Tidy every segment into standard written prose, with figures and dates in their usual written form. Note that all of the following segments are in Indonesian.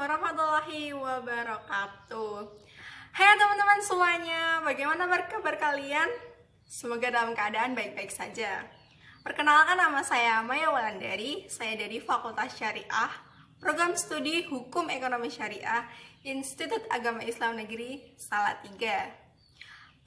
warahmatullahi wabarakatuh. Hai teman-teman semuanya, bagaimana kabar kalian? Semoga dalam keadaan baik-baik saja. Perkenalkan, nama saya Maya Wulandari, saya dari Fakultas Syariah, Program Studi Hukum Ekonomi Syariah, Institut Agama Islam Negeri Salatiga.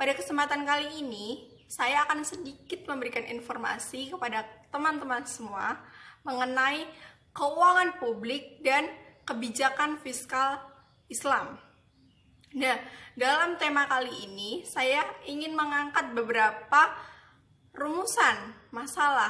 Pada kesempatan kali ini, saya akan sedikit memberikan informasi kepada teman-teman semua mengenai keuangan publik dan kebijakan fiskal Islam. Nah, dalam tema kali ini saya ingin mengangkat beberapa rumusan masalah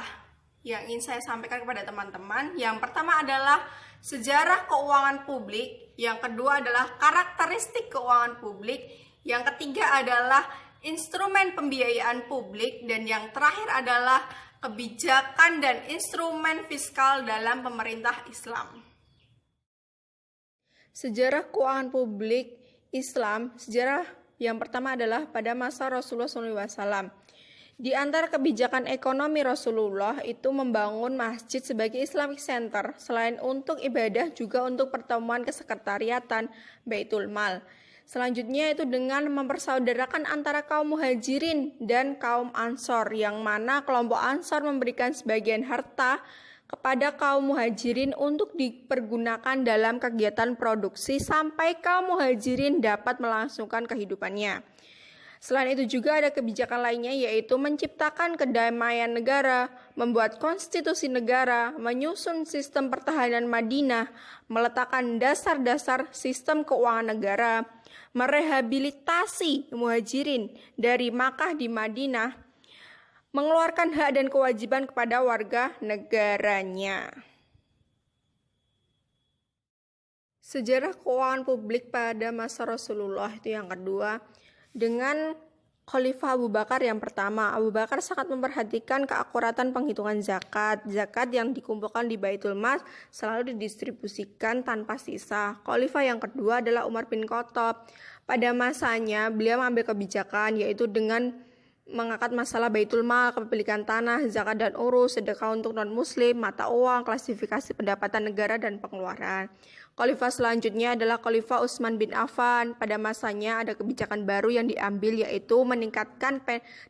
yang ingin saya sampaikan kepada teman-teman. Yang pertama adalah sejarah keuangan publik, yang kedua adalah karakteristik keuangan publik, yang ketiga adalah instrumen pembiayaan publik, dan yang terakhir adalah kebijakan dan instrumen fiskal dalam pemerintah Islam. Sejarah keuangan publik Islam, sejarah yang pertama adalah pada masa Rasulullah SAW. Di antara kebijakan ekonomi Rasulullah itu membangun masjid sebagai Islamic Center, selain untuk ibadah juga untuk pertemuan kesekretariatan Baitul Mal. Selanjutnya itu dengan mempersaudarakan antara kaum muhajirin dan kaum ansor, yang mana kelompok ansor memberikan sebagian harta kepada kaum muhajirin untuk dipergunakan dalam kegiatan produksi sampai kaum muhajirin dapat melangsungkan kehidupannya. Selain itu juga ada kebijakan lainnya, yaitu menciptakan kedamaian negara, membuat konstitusi negara, menyusun sistem pertahanan Madinah, meletakkan dasar-dasar sistem keuangan negara, merehabilitasi muhajirin dari Makkah di Madinah, mengeluarkan hak dan kewajiban kepada warga negaranya. Sejarah keuangan publik pada masa Rasulullah itu yang kedua, dengan Khalifah Abu Bakar yang pertama. Abu Bakar sangat memperhatikan keakuratan penghitungan zakat. Zakat yang dikumpulkan di Baitul Mal selalu didistribusikan tanpa sisa. Khalifah yang kedua adalah Umar bin Khattab. Pada masanya beliau mengambil kebijakan, yaitu dengan mengangkat masalah Baitul Mal, kepemilikan tanah, zakat dan urus, sedekah untuk non-muslim, mata uang, klasifikasi pendapatan negara dan pengeluaran. Khalifah selanjutnya adalah Khalifah Utsman bin Affan. Pada masanya ada kebijakan baru yang diambil, yaitu meningkatkan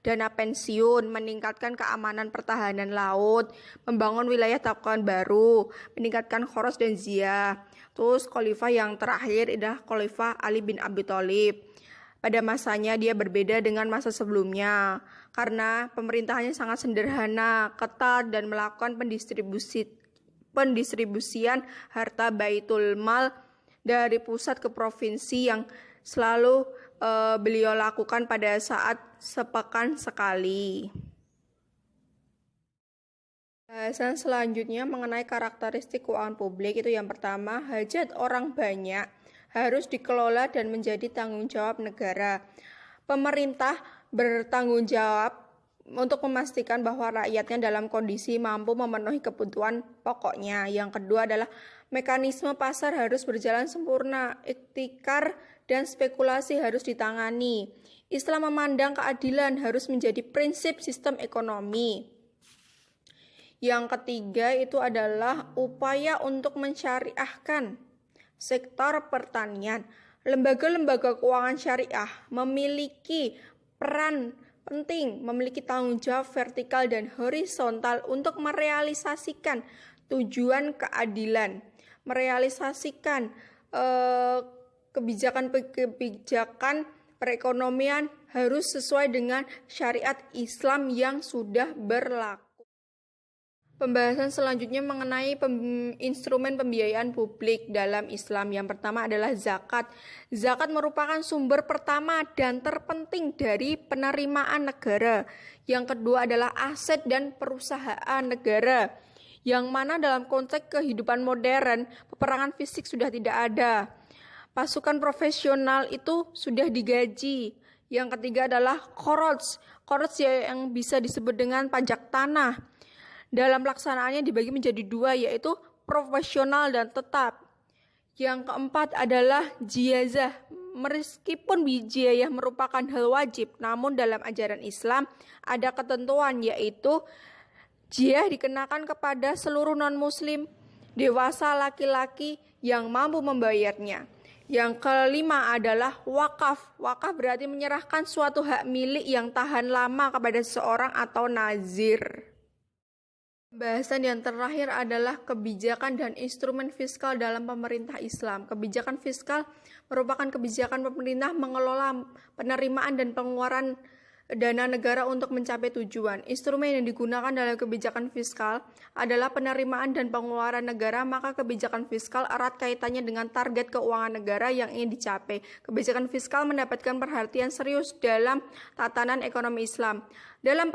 dana pensiun, meningkatkan keamanan pertahanan laut, membangun wilayah tabungan baru, meningkatkan khoros dan ziyah. Terus Khalifah yang terakhir adalah Khalifah Ali bin Abi Thalib. Pada masanya dia berbeda dengan masa sebelumnya karena pemerintahannya sangat sederhana, ketat, dan melakukan pendistribusian harta Baitul Mal dari pusat ke provinsi yang selalu beliau lakukan pada saat sepekan sekali. Bahasan selanjutnya mengenai karakteristik keuangan publik itu yang pertama, hajat orang banyak harus dikelola dan menjadi tanggung jawab negara. Pemerintah bertanggung jawab untuk memastikan bahwa rakyatnya dalam kondisi mampu memenuhi kebutuhan pokoknya. Yang kedua adalah mekanisme pasar harus berjalan sempurna, ihtikar dan spekulasi harus ditangani. Islam memandang keadilan harus menjadi prinsip sistem ekonomi. Yang ketiga itu adalah upaya untuk mensyariahkan sektor pertanian. Lembaga-lembaga keuangan syariah memiliki peran penting, memiliki tanggung jawab vertikal dan horizontal untuk merealisasikan tujuan keadilan, merealisasikan kebijakan-kebijakan perekonomian harus sesuai dengan syariat Islam yang sudah berlaku. Pembahasan selanjutnya mengenai instrumen pembiayaan publik dalam Islam. Yang pertama adalah zakat. Zakat merupakan sumber pertama dan terpenting dari penerimaan negara. Yang kedua adalah aset dan perusahaan negara, yang mana dalam konteks kehidupan modern, peperangan fisik sudah tidak ada. Pasukan profesional itu sudah digaji. Yang ketiga adalah khoroj. Khoroj yang bisa disebut dengan pajak tanah. Dalam pelaksanaannya dibagi menjadi dua, yaitu profesional dan tetap. Yang keempat adalah jizyah. Meskipun jizyah merupakan hal wajib, namun dalam ajaran Islam ada ketentuan, yaitu jizyah dikenakan kepada seluruh non-muslim dewasa laki-laki yang mampu membayarnya. Yang kelima adalah wakaf. Wakaf berarti menyerahkan suatu hak milik yang tahan lama kepada seseorang atau nazir. Bahasan yang terakhir adalah kebijakan dan instrumen fiskal dalam pemerintah Islam. Kebijakan fiskal merupakan kebijakan pemerintah mengelola penerimaan dan pengeluaran dana negara untuk mencapai tujuan. Instrumen yang digunakan dalam kebijakan fiskal adalah penerimaan dan pengeluaran negara, maka kebijakan fiskal erat kaitannya dengan target keuangan negara yang ingin dicapai. Kebijakan fiskal mendapatkan perhatian serius dalam tatanan ekonomi Islam. Dalam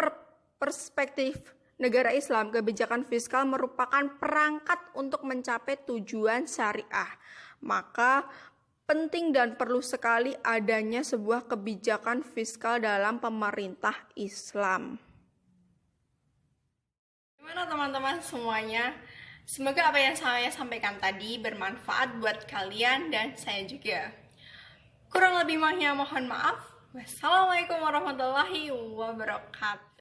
perspektif negara Islam, kebijakan fiskal merupakan perangkat untuk mencapai tujuan syariah. Maka penting dan perlu sekali adanya sebuah kebijakan fiskal dalam pemerintah Islam. Gimana teman-teman semuanya? Semoga apa yang saya sampaikan tadi bermanfaat buat kalian dan saya juga. Kurang lebihnya mohon maaf. Wassalamualaikum warahmatullahi wabarakatuh.